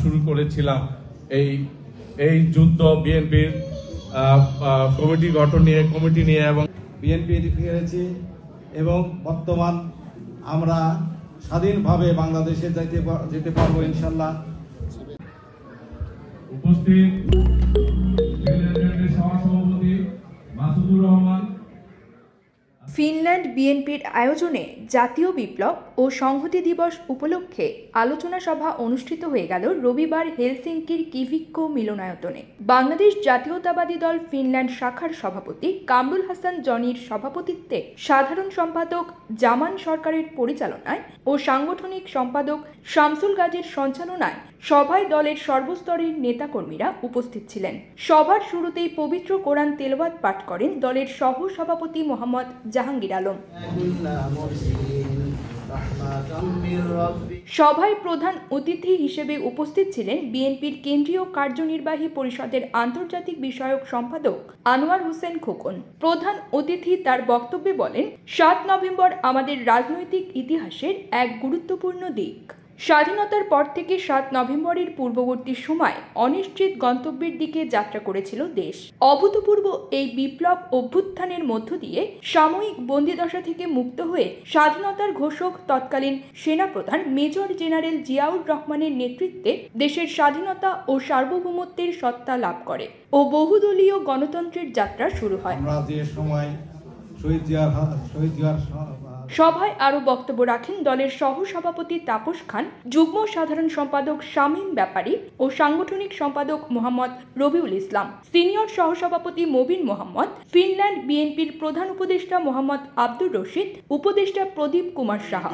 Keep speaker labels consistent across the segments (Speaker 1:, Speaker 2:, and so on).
Speaker 1: শুরু করেছিলাম এই যুদ্ধ বিএনপির কমিটি নিয়ে এবং
Speaker 2: বিএনপি ফিরেছি এবং বর্তমান আমরা স্বাধীনভাবে বাংলাদেশে যেতে পারবো ইনশাল্লাহ।
Speaker 1: উপস্থিত সভাপতি মাসুদুর রহমান।
Speaker 3: ফিনল্যান্ড বিএনপির আয়োজনে জাতীয় বিপ্লব ও সংহতি দিবস উপলক্ষে আলোচনা সভা অনুষ্ঠিত হয়ে গেল রবিবার হেলসিঙ্কির কিভিক্কো মিলনায়তনে। বাংলাদেশ জাতীয়তাবাদী দল ফিনল্যান্ড শাখার সভাপতি কামরুল হাসান জনির সভাপতিত্বে সাধারণ সম্পাদক জামান সরকারের পরিচালনায় ও সাংগঠনিক সম্পাদক শামসুল গাজীর সঞ্চালনায় সভায় দলের সর্বস্তরের নেতাকর্মীরা উপস্থিত ছিলেন। সভার শুরুতেই পবিত্র কোরআন তেলাওয়াত পাঠ করেন দলের সহ সভাপতি মোহাম্মদ জাহাঙ্গীর আলম। সভায় প্রধান অতিথি হিসেবে উপস্থিত ছিলেন বিএনপির কেন্দ্রীয় কার্যনির্বাহী পরিষদের আন্তর্জাতিক বিষয়ক সম্পাদক আনোয়ার হোসেন খোকন। প্রধান অতিথি তার বক্তব্যে বলেন, 7 নভেম্বর আমাদের রাজনৈতিক ইতিহাসের এক গুরুত্বপূর্ণ দিক। স্বাধীনতার পর থেকে 7 নভেম্বরের পূর্ববর্তী সময় অনিশ্চিত গন্তব্যের দিকে যাত্রা করেছিল দেশ। অভূতপূর্ব এই বিপ্লব অভ্যুত্থানের মধ্য দিয়ে সাময়িক বন্দিদশা থেকে মুক্ত হয়ে স্বাধীনতার ঘোষক তৎকালীন সেনাপ্রধান মেজর জেনারেল জিয়াউর রহমানের নেতৃত্বে দেশের স্বাধীনতা ও সার্বভৌমত্বের সত্তা লাভ করে ও বহুদলীয় গণতন্ত্রের যাত্রা শুরু হয়। সভায় আরও বক্তব্য রাখেন দলের সহ সভাপতি তাপস খান, যুগ্ম সাধারণ সম্পাদক শামীম ব্যাপারী ও সাংগঠনিক সম্পাদক মোহাম্মদ রবিউল ইসলাম, সিনিয়র সহসভাপতি মবিন মোহাম্মদ, ফিনল্যান্ড বিএনপির প্রধান উপদেষ্টা মোহাম্মদ আব্দুর রশিদ, উপদেষ্টা প্রদীপ কুমার সাহা।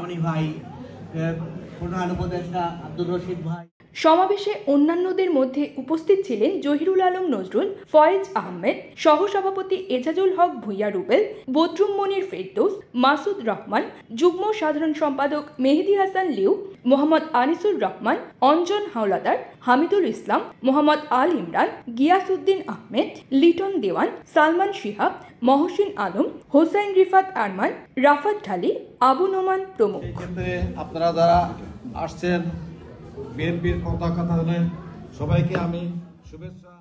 Speaker 3: সমাবেশে অন্যান্যদের মধ্যে উপস্থিত ছিলেন জহিরুল আলম নজরুল, ফয়েজ আহমেদ, সহসভাপতি এজাজুল হক ভুইয়া রুবেল, বদরুম মনির ফেরদৌস, মাসুদ রহমান, যুগ্ম সাধারণ সম্পাদক মেহেদি হাসান লিউ, মোহাম্মদ আনিসুর রহমান, অঞ্জন হাওলাদার, হামিদুল ইসলাম, মোহাম্মদ আল ইমরান, গিয়াসউদ্দিন আহমেদ, লিটন দেওয়ান, সালমান শিহাব, মহসিন আলম, হোসাইন রিফাত আরমান, রাফাত ঢালি, আবু নোমান প্রমুখ।
Speaker 2: আপনারা যারা আসছেন বিএনপির পতাকা সবাইকে আমি শুভেচ্ছা।